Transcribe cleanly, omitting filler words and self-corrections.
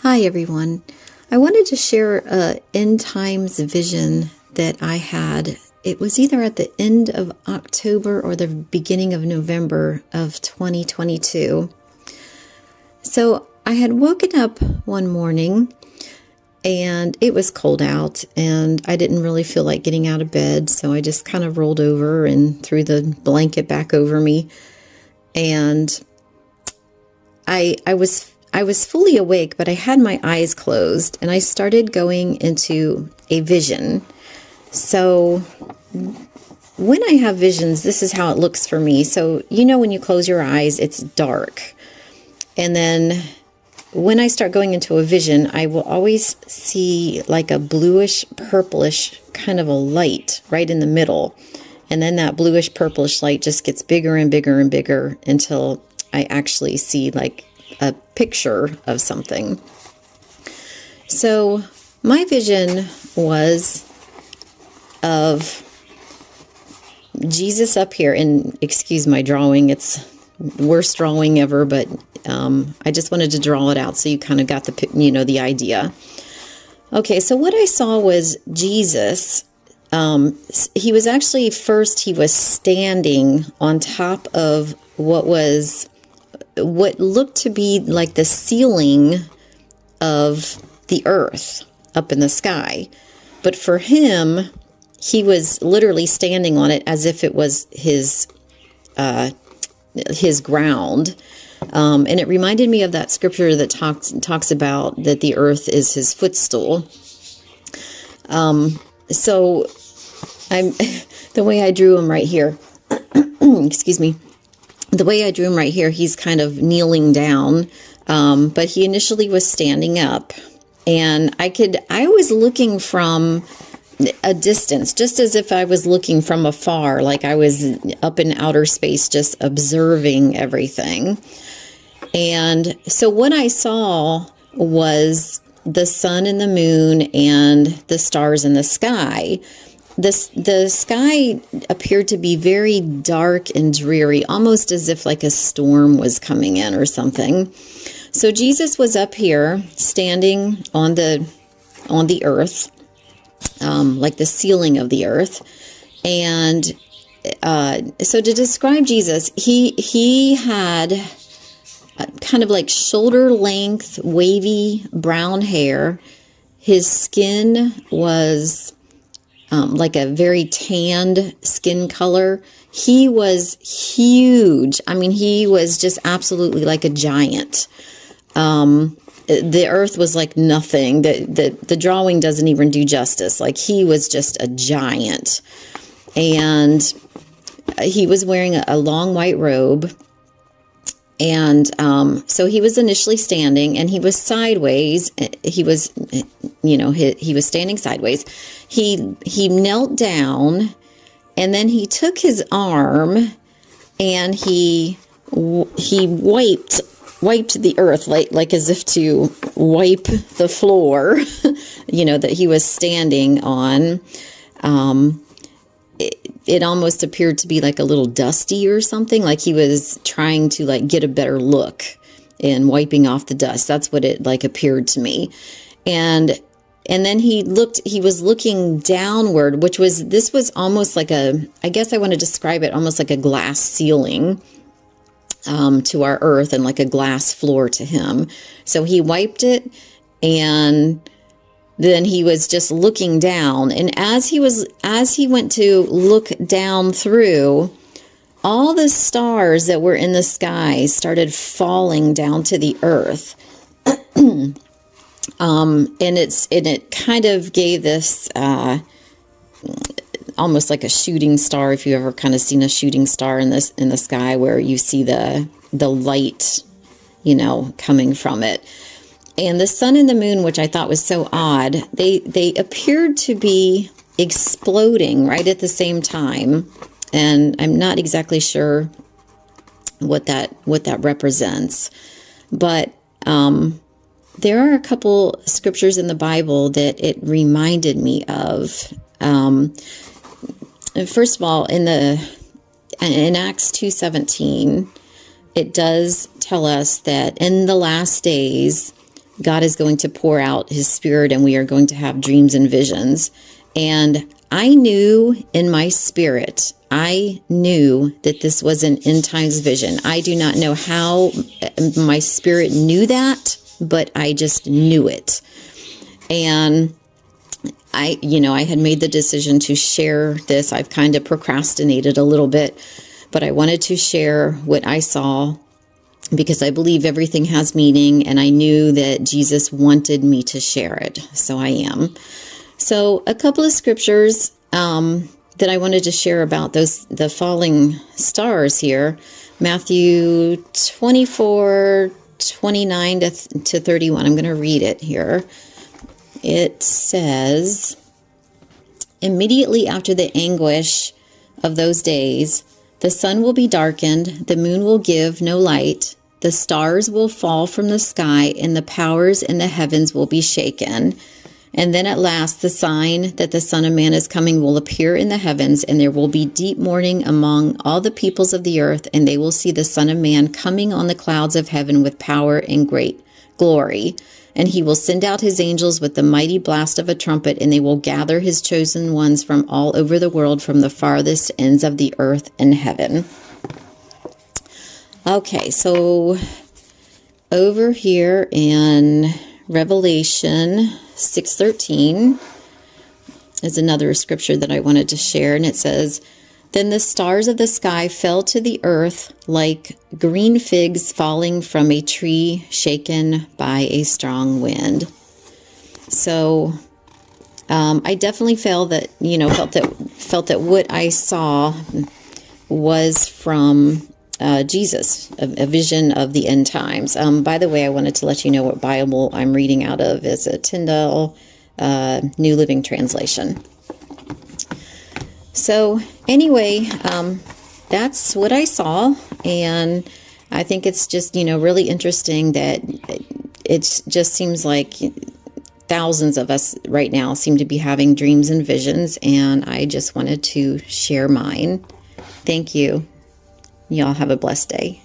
Hi, everyone. I wanted to share an end times vision that I had. It was either at the end of October or the beginning of November of 2022. So I had woken up one morning and it was cold out and I didn't really feel like getting out of bed. So I just kind of rolled over and threw the blanket back over me. And I was fully awake, but I had my eyes closed and I started going into a vision. So when I have visions, this is how it looks for me. So, when you close your eyes, it's dark. And then when I start going into a vision, I will always see like a bluish, purplish kind of a light right in the middle. And then that bluish, purplish light just gets bigger and bigger and bigger until I actually see like a picture of something. So my vision was of Jesus up here, and excuse my drawing, it's worst drawing ever, but I just wanted to draw it out so you kind of got the idea. Okay, so what I saw was Jesus. He was actually he was standing on top of what looked to be like the ceiling of the earth up in the sky. But for him, he was literally standing on it as if it was his ground. And it reminded me of that scripture that talks about that the earth is his footstool. So the way I drew him right here, excuse me, the way I drew him right here, he's kind of kneeling down, but he initially was standing up. And I was looking from a distance, just as if I was looking from afar, like I was up in outer space, just observing everything. And so what I saw was the sun and the moon and the stars in the sky. The sky appeared to be very dark and dreary, almost as if like a storm was coming in or something. So Jesus was up here standing on the earth, like the ceiling of the earth. And so to describe Jesus, he had kind of like shoulder length, wavy brown hair. His skin was like a very tanned skin color. He was huge. I mean, he was just absolutely like a giant. The earth was like nothing. The drawing doesn't even do justice. Like he was just a giant. And he was wearing a long white robe. And so he was initially standing and he was sideways. He was, he was standing sideways. He knelt down and then he took his arm and he wiped the earth like as if to wipe the floor, that he was standing on. It almost appeared to be like a little dusty or something, like he was trying to like get a better look and wiping off the dust. That's what it like appeared to me. And then he was looking downward, this was almost like I guess I want to describe it almost like a glass ceiling to our earth and like a glass floor to him. So he wiped it and then he was just looking down. And as he went to look down through, all the stars that were in the sky started falling down to the earth. And it kind of gave this almost like a shooting star. If you ever kind of seen a shooting star in the sky, where you see the light, coming from it. And the sun and the moon, which I thought was so odd, they appeared to be exploding right at the same time. And I'm not exactly sure what that represents. But there are a couple scriptures in the Bible that it reminded me of. First of all, in Acts 2:17, it does tell us that in the last days, God is going to pour out his spirit and we are going to have dreams and visions. And I knew in my spirit, I knew that this was an end times vision. I do not know how my spirit knew that, but I just knew it. And I had made the decision to share this. I've kind of procrastinated a little bit, but I wanted to share what I saw because I believe everything has meaning, and I knew that Jesus wanted me to share it. So I am. So a couple of scriptures that I wanted to share about the falling stars here. Matthew 24:29 to 31. I'm going to read it here. It says, immediately after the anguish of those days, the sun will be darkened, the moon will give no light, the stars will fall from the sky, and the powers in the heavens will be shaken. And then at last the sign that the Son of Man is coming will appear in the heavens, and there will be deep mourning among all the peoples of the earth, and they will see the Son of Man coming on the clouds of heaven with power and great glory. And he will send out his angels with the mighty blast of a trumpet, and they will gather his chosen ones from all over the world, from the farthest ends of the earth and heaven. Okay, so over here in Revelation 6:13 is another scripture that I wanted to share, and it says, then the stars of the sky fell to the earth like green figs falling from a tree shaken by a strong wind. So I definitely felt that what I saw was from Jesus, a vision of the end times. By the way, I wanted to let you know what Bible I'm reading out of is a Tyndale New Living Translation. So anyway, that's what I saw, and I think it's just, really interesting that it just seems like thousands of us right now seem to be having dreams and visions, and I just wanted to share mine. Thank you. Y'all have a blessed day.